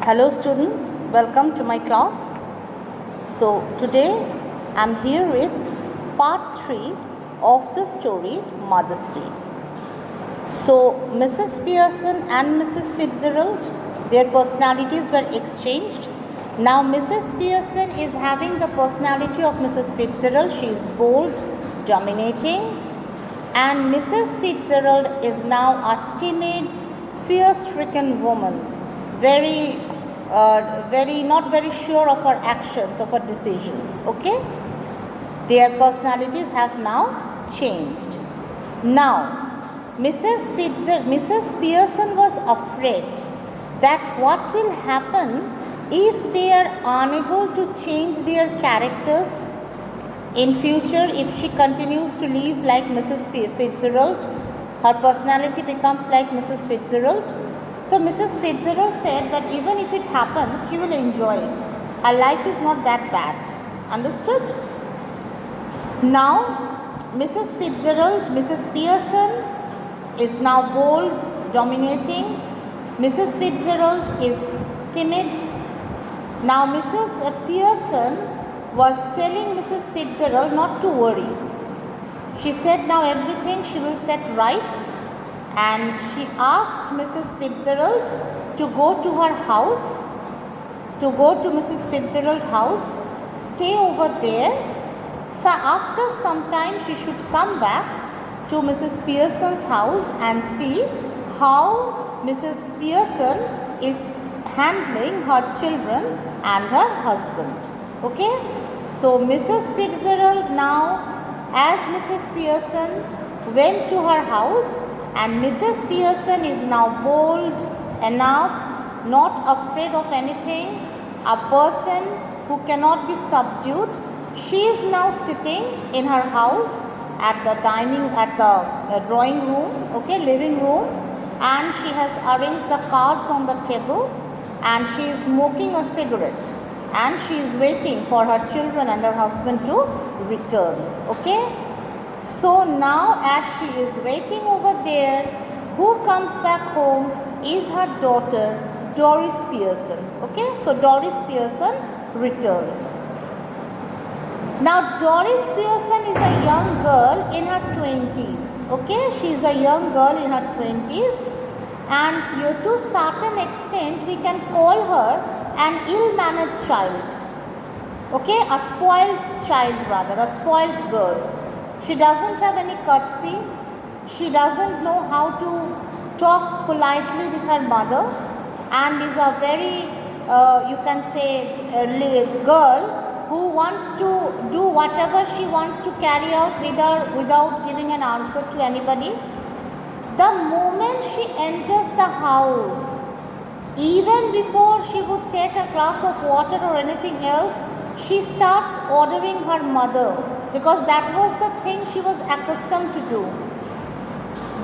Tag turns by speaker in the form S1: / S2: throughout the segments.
S1: Hello students, welcome to my class. So today I am here with part 3 of the story Mother's Day. So Mrs. Pearson and Mrs. Fitzgerald, their personalities were exchanged. Now Mrs. Pearson is having the personality of Mrs. Fitzgerald. She is bold, dominating, and Mrs. Fitzgerald is now a timid, fear-stricken woman, very not very sure of her actions, of her decisions. Okay, their personalities have now changed. Now Mrs. Pearson was afraid that what will happen if they are unable to change their characters in future. If she continues to live like Mrs. Fitzgerald, her personality becomes like Mrs. Fitzgerald. So Mrs. Fitzgerald said that even if it happens, she will enjoy it. Her life is not that bad. Understood? Now, Mrs. Pearson is now bold, dominating. Mrs. Fitzgerald is timid. Now, Mrs. Pearson was telling Mrs. Fitzgerald not to worry. She said now everything she will set right. And she asked Mrs. Fitzgerald to go to her house, to go to Mrs. Fitzgerald's house, stay over there. So after some time she should come back to Mrs. Pearson's house and see how Mrs. Pearson is handling her children and her husband. Okay? So Mrs. Fitzgerald now, as Mrs. Pearson went to her house, and Mrs. Pearson is now bold enough, not afraid of anything, a person who cannot be subdued. She is now sitting in her house at the drawing room, okay, living room, and she has arranged the cards on the table, and she is smoking a cigarette, and she is waiting for her children and her husband to return. Okay. So now as she is waiting over there, who comes back home is her daughter Doris Pearson. Okay, so Doris Pearson returns. Now Doris Pearson is a young girl in her 20s. Okay, she is a young girl in her 20s, and to certain extent we can call her an ill-mannered child. Okay, a spoiled child rather, a spoiled girl. She doesn't have any courtesy. She doesn't know how to talk politely with her mother, and is a very, you can say, girl who wants to do whatever she wants to carry out without giving an answer to anybody. The moment she enters the house, even before she would take a glass of water or anything else, she starts ordering her mother, because that was the thing she was accustomed to do.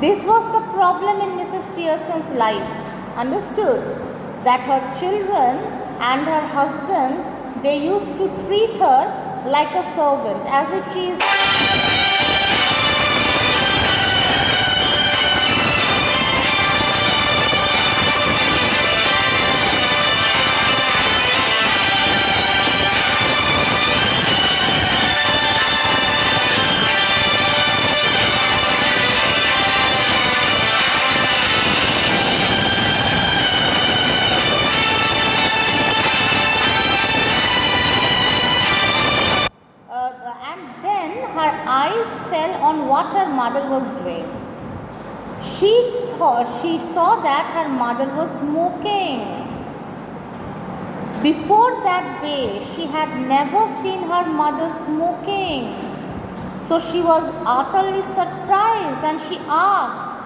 S1: This was the problem in Mrs. Pearson's life. Understood? That her children and her husband, they used to treat her like a servant, as if she is... on what her mother was doing. She saw that her mother was smoking. Before that day, she had never seen her mother smoking. So she was utterly surprised, and she asked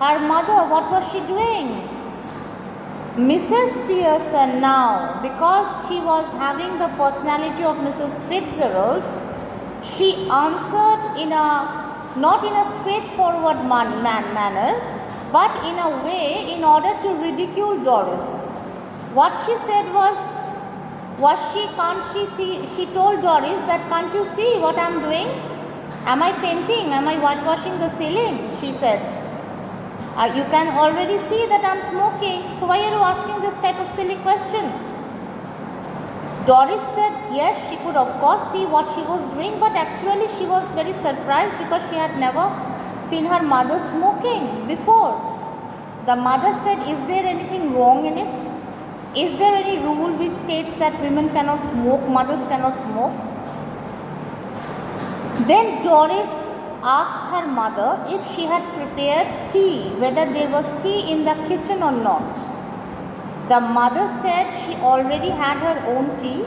S1: her mother what was she doing. Mrs. Pearson now, because she was having the personality of Mrs. Fitzgerald, she answered not in a straightforward manner, but in a way in order to ridicule Doris. What she said she told Doris that, can't you see what I am doing? Am I painting? Am I whitewashing the ceiling? She said. You can already see that I'm smoking, so why are you asking this type of silly question? Doris said yes, she could of course see what she was doing, but actually she was very surprised because she had never seen her mother smoking before. The mother said, is there anything wrong in it? Is there any rule which states that women cannot smoke, mothers cannot smoke? Then Doris asked her mother if she had prepared tea, whether there was tea in the kitchen or not. The mother said she already had her own tea,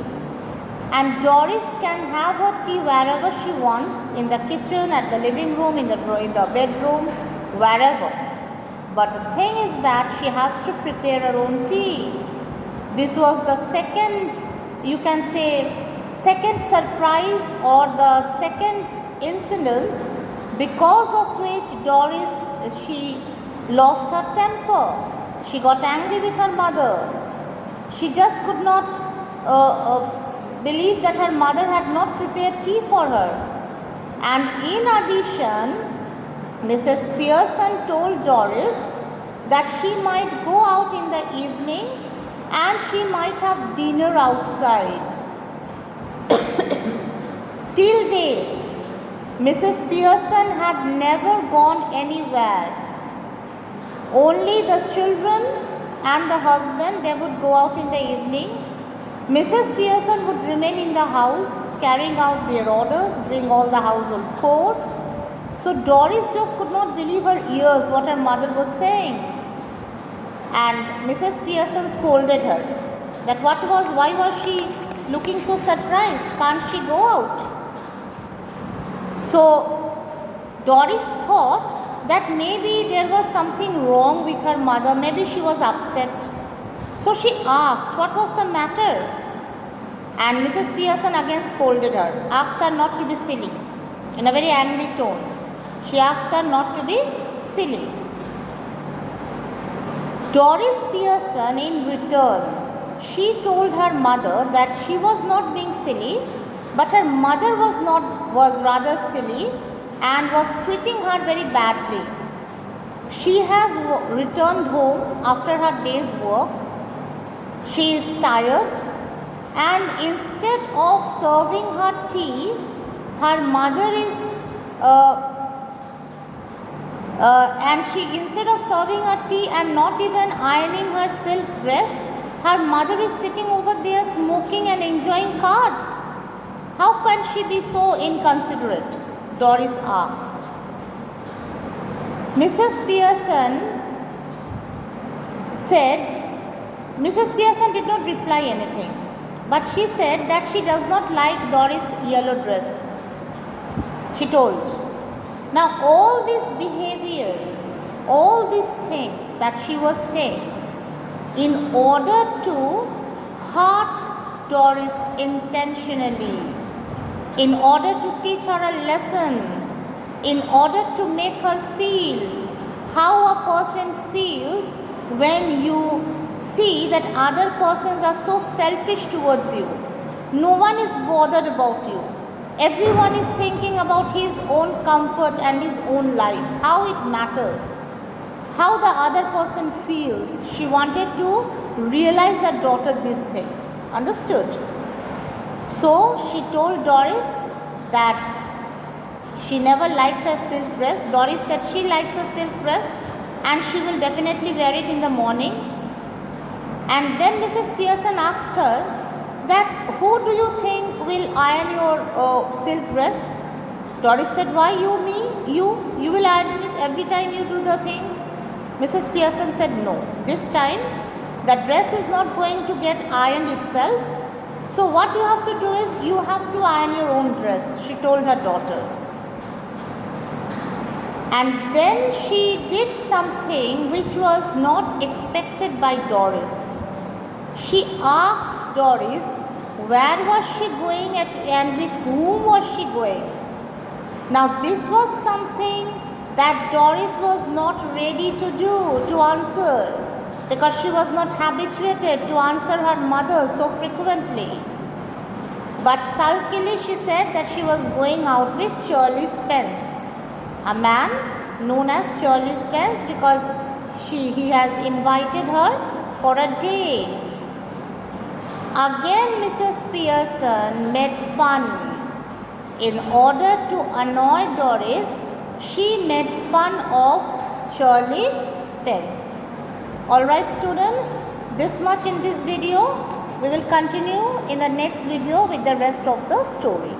S1: and Doris can have her tea wherever she wants, in the kitchen, at the living room, in the bedroom, wherever. But the thing is that she has to prepare her own tea. This was the second, you can say, second surprise or the second incident because of which Doris, she lost her temper. She got angry with her mother. She just could not believe that her mother had not prepared tea for her. And in addition, Mrs. Pearson told Doris that she might go out in the evening and she might have dinner outside. Till date, Mrs. Pearson had never gone anywhere. Only the children and the husband, they would go out in the evening. Mrs. Pearson would remain in the house, carrying out their orders, doing all the household chores. So Doris just could not believe her ears what her mother was saying. And Mrs. Pearson scolded her that why was she looking so surprised? Can't she go out? So Doris thought that maybe there was something wrong with her mother, maybe she was upset. So she asked what was the matter, and Mrs. Pearson again scolded her, asked her not to be silly in a very angry tone. She asked her not to be silly. Doris Pearson in return, she told her mother that she was not being silly, but her mother was rather silly and was treating her very badly. She has returned home after her day's work. She is tired, and instead of serving her tea, her mother is instead of serving her tea and not even ironing her silk dress, her mother is sitting over there smoking and enjoying cards. How can she be so inconsiderate? Doris asked. Mrs. Pearson did not reply anything, but she said that she does not like Doris' yellow dress. She told. Now all this behavior, all these things that she was saying, in order to hurt Doris intentionally, in order to teach her a lesson, in order to make her feel how a person feels when you see that other persons are so selfish towards you. No one is bothered about you. Everyone is thinking about his own comfort and his own life, how it matters, how the other person feels. She wanted to realize her daughter these things. Understood? So she told Doris that she never liked her silk dress. Doris said she likes her silk dress and she will definitely wear it in the morning. And then Mrs. Pearson asked her that who do you think will iron your silk dress? Doris said, why you, me? You will iron it every time you do the thing. Mrs. Pearson said, no, this time the dress is not going to get ironed itself. So what you have to do is you have to iron your own dress, she told her daughter. And then she did something which was not expected by Doris. She asked Doris where was she going and with whom was she going. Now this was something that Doris was not ready to do, to answer, because she was not habituated to answer her mother so frequently. But sulkily she said that she was going out with Shirley Spence, a man known as Shirley Spence because he has invited her for a date. Again, Mrs. Pearson made fun. In order to annoy Doris, she made fun of Shirley Spence. Alright students, this much in this video. We will continue in the next video with the rest of the story.